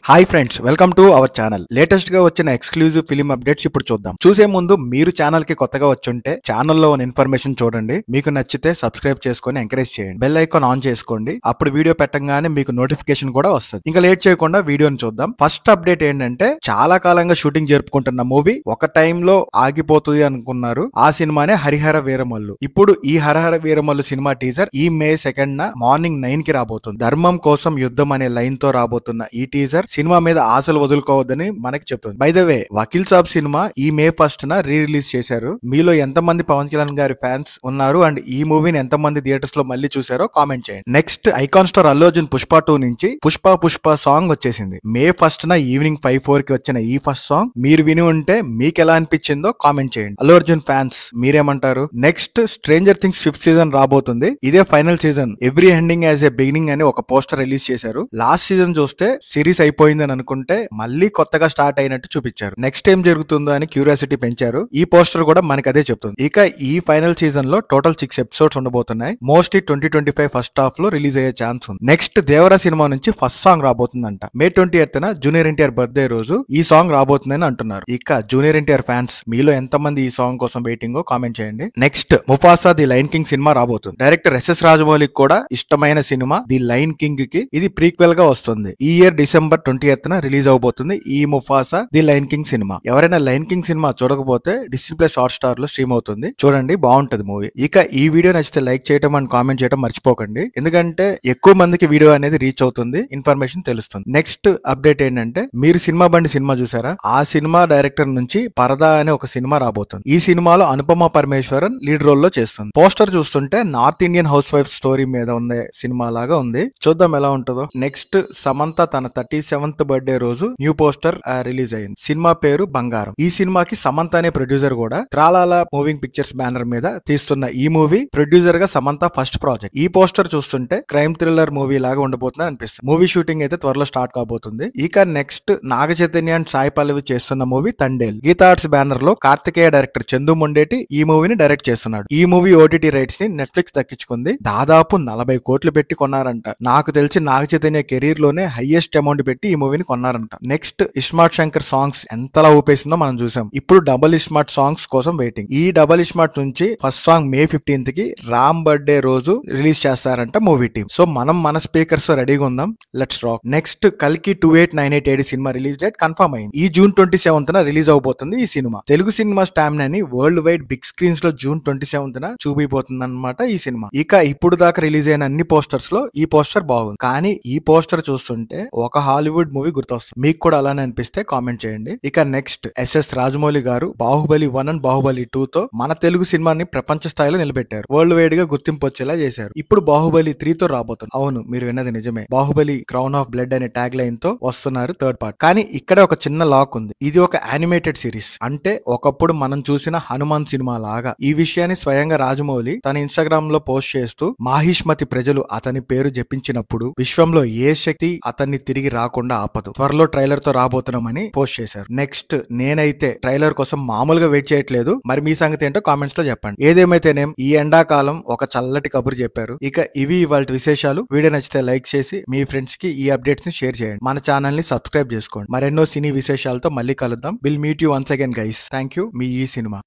Hi friends, welcome to our channel. Latest గా వచ్చిన exclusive film updates ఇప్పుడు చూద్దాం. చూసే ముందు మీరు ఛానల్ కి కొత్తగా వచ్చుంటే ఛానల్లో ఉన్న ఇన్ఫర్మేషన్ చూడండి. మీకు నచ్చితే సబ్స్క్రైబ్ చేసుకొని ఎంకరేజ్ చేయండి. బెల్ ఐకాన్ ఆన్ చేసుకోండి. అప్పుడు వీడియో పెట్టగానే మీకు నోటిఫికేషన్ కూడా వస్తుంది. ఇంకా లేట్ చేయకుండా వీడియోని చూద్దాం. ఫస్ట్ అప్డేట్ ఏంటంటే, చాలా కాలంగా షూటింగ్ జరుపుకుంటున్న మూవీ ఒక టైంలో ఆగిపోతుంది అనుకున్నారు. ఆ సినిమానే హరిహర వీరమల్లు. ఇప్పుడు ఈ హరిహర వీరమల్లు సినిమా టీజర్ ఈ మే 2న మార్నింగ్ 9 కి రాబోతుంది. ధర్మం కోసం యుద్ధం అనే లైన్ తో రాబోతున్న ఈ టీజర్ సినిమా మీద ఆశలు వదులుకోవద్దని మనకి చెప్తుంది. By the way, Vakeel Saab cinema ఈ మే 1న రీ రిలీజ్ చేశారు. మీలో ఎంతమంది పవన్ కళ్యాణ్ గారి ఫ్యాన్స్ ఉన్నారు అండ్ ఈ మూవీని ఎంతమంది థియేటర్స్ లో మళ్ళీ చూసారో కామెంట్ చేయండి. Next, icon star Allu Arjun Pushpa 2 నుంచి పుష్ప సాంగ్ వచ్చేసింది. మే 1న ఈవినింగ్ 5:04 కి వచ్చిన ఈ ఫస్ట్ సాంగ్ మీరు విని ఉంటే మీకు ఎలా అనిపించిందో కామెంట్ చేయండి. అల్లు అర్జున్ ఫ్యాన్స్ మీరేమంటారు? Next, stranger things 5th season రాబోతుంది. ఇదే final season. Every ending as a beginning అని ఒక పోస్టర్ రిలీజ్ చేశారు. లాస్ట్ సీజన్ చూస్తే సిరీస్ అయిపోయిందని అనుకుంటే మళ్ళీ కొత్తగా స్టార్ట్ అయినట్టు చూపించారు. నెక్స్ట్ ఏం జరుగుతుందో అని క్యూరియాసిటీ పెంచారు. ఈ పోస్టర్ కూడా మనకి అదే చెప్తుంది. ఇక ఈ ఫైనల్ సీజన్ లో టోటల్ 6 ఎపిసోడ్స్ ఉండబోతున్నాయి. మోస్ట్లీ 2025 ఫస్ట్ హాఫ్ లో రిలీజ్ అయ్యే ఛాన్స్ ఉంది. నెక్స్ట్, దేవరా సినిమా నుంచి ఫస్ట్ సాంగ్ రాబోతుందంట. మే 20న జూనియర్ ఎన్టీఆర్ బర్త్డే రోజు ఈ సాంగ్ రాబోతుందని అంటున్నారు. ఇక జూనియర్ ఎన్టీఆర్ ఫ్యాన్స్ మీలో ఎంతమంది ఈ సాంగ్ కోసం వెయిటింగ్ కామెంట్ చేయండి. Next, Mufasa the lion king cinema రాబోతుంది. డైరెక్టర్ ఎస్ఎస్ రాజమౌళికి కూడా ఇష్టమైన సినిమా ది లయన్ కింగ్ కి ఇది ప్రీక్వెల్ గా వస్తుంది. ఈ ఇయర్ డిసెంబర్ 20న రిలీజ్ అవబోతుంది ఈ Mufasa the lion king cinema. ఎవరైనా లయన్ కింగ్ సినిమా చూడకపోతే డిస్నీ+ హాట్‌స్టార్ లో స్ట్రీమ్ అవుతుంది, చూడండి, బాగుంటది మూవీ. ఇక ఈ వీడియో నచ్చితే లైక్ చేయడం అండ్ కామెంట్ చేయడం మర్చిపోకండి, ఎందుకంటే ఎక్కువ మందికి వీడియో అనేది రీచ్ అవుతుంది, ఇన్ఫర్మేషన్ తెలుస్తుంది. నెక్స్ట్ అప్డేట్ ఏంటంటే, మీరు సినిమా బండి సినిమా చూసారా? ఆ సినిమా డైరెక్టర్ నుంచి పరదా అనే ఒక సినిమా రాబోతుంది. ఈ సినిమాలో అనుపమ పరమేశ్వరన్ లీడ్ రోల్ లో చేస్తుంది. పోస్టర్ చూస్తుంటే north Indian house wife story మీద ఉండే సినిమా లాగా ఉంది. చూద్దాం ఎలా ఉంటుందో. నెక్స్ట్, సమంత తన 37th బర్త్డే రోజు న్యూ పోస్టర్ రిలీజ్ అయింది. సినిమా పేరు బంగారం. ఈ సినిమాకి సమంత అనే ప్రొడ్యూసర్ కూడా త్రాలాల మూవింగ్ పిక్చర్స్ బ్యానర్ మీద తీస్తున్న ఈ మూవీ ప్రొడ్యూసర్ గా సమంత ఫస్ట్ ప్రాజెక్ట్. ఈ పోస్టర్ చూస్తుంటే క్రైమ్ థ్రిల్లర్ మూవీ లాగా ఉండబోతుంది అనిపిస్తుంది. మూవీ షూటింగ్ అయితే త్వరలో స్టార్ట్ కాబోతుంది. ఇక నెక్స్ట్, నాగ చైతన్య అండ్ సాయి పల్లవి చేస్తున్న మూవీ తండేల్. గీతా ఆర్ట్స్ బ్యానర్ లో కార్తికేయ డైరెక్టర్ చందు మొండేటి ఈ మూవీని డైరెక్ట్ చేస్తున్నాడు. ఈ మూవీ ఓటీటీ రైట్స్ ని నెట్ఫ్లిక్స్ దక్కించుకుంది. దాదాపు 40 కోట్లు పెట్టి కొన్నారంట. నాకు తెలిసి నాగ చైతన్య కెరీర్ లోనే హైయెస్ట్ అమౌంట్ పెట్టి ఈ మూవీని కొన్నారంట. నెక్స్ట్, ఇస్మార్ట్ శంకర్ సాంగ్స్ ఎంతలా ఊపేసిందో మనం చూసాం. ఇప్పుడు డబుల్ ఇస్మార్ట్ సాంగ్స్ కోసం వెయిటింగ్. ఈ డబుల్ ఇస్మార్ట్ నుంచి ఫస్ట్ సాంగ్ మే 15th కి రామ్ బర్త్డే రోజు రిలీజ్ చేస్తారంట మూవీ టీమ్. సో మనం మన స్పీకర్స్ తో రెడీగా ఉందాం. Let's rock. నెక్స్ట్, కల్కి 28988 సినిమా రిలీజ్ డేట్ కన్ఫర్మ్ అయింది. ఈ జూన్ 27న రిలీజ్ అవబోతుంది ఈ సినిమా. తెలుగు సినిమా స్టామినాని వరల్డ్ వైడ్ బిగ్ స్క్రీన్స్ లో జూన్ 27న చూపిపోతుంది అనమాట ఈ సినిమా. ఇక ఇప్పుడు దాకా రిలీజ్ అయిన అన్ని పోస్టర్స్ లో ఈ పోస్టర్ బాగుంది, కానీ ఈ పోస్టర్ చూస్తుంటే ఒక హాలీవుడ్ మూవీ గుర్తొస్తుంది. మీకు కూడా అలానే అనిపిస్తే కామెంట్ చేయండి. ఇక నెక్స్ట్, ఎస్ఎస్ రాజమౌళి గారు బాహుబలి 1 అండ్ బాహుబలి 2 తో మన తెలుగు సినిమాని ప్రపంచ స్థాయిలో నిలబెట్టారు. వరల్డ్ వైడ్ గా గుర్తింపు వచ్చేలా చేశారు. ఇప్పుడు బాహుబలి 3 తో రాబోతుంది. అవును, మీరు విన్నది నిజమే. బాహుబలి క్రౌన్ ఆఫ్ బ్లడ్ అనే ట్యాగ్ లైన్ తో వస్తున్నారు థర్డ్ పార్ట్. కానీ ఇక్కడ ఒక చిన్న లాక్ ఉంది. ఇది ఒక యానిమేటెడ్ సిరీస్, అంటే ఒకప్పుడు మనం చూసిన హనుమాన్ సినిమా లాగా. ఈ విషయాన్ని స్వయంగా రాజమౌళి తన ఇన్స్టాగ్రామ్ లో పోస్ట్ చేస్తూ, మాహిష్మతి ప్రజలు అతని పేరు జపించినప్పుడు విశ్వంలో ఏ శక్తి అతన్ని తిరిగి రాకుండా ఆపదు. త్వరలో ట్రైలర్ తో రాబోతున్నామని పోస్ట్ చేశారు. నెక్స్ట్, నేనైతే ట్రైలర్ కోసం మామూలుగా వెయిట్ చేయట్లేదు. మరి మీ సంగతి ఏంటో కామెంట్స్ లో చెప్పండి. ఏదేమైతేనేం ఈ ఎండాకాలం ఒక చల్లటి కబురు చెప్పారు. ఇక ఇవి ఇవాళ విశేషాలు. వీడియో నచ్చితే లైక్ చేసి మీ ఫ్రెండ్స్ కి ఈ అప్డేట్స్ ని షేర్ చేయండి. మన ఛానల్ ని సబ్స్క్రైబ్ చేసుకోండి. మరెన్నో సినీ విశేషాలతో మళ్ళీ కలుద్దాం. Will meet you once again guys. Thank you. మీ ఈ సినిమా.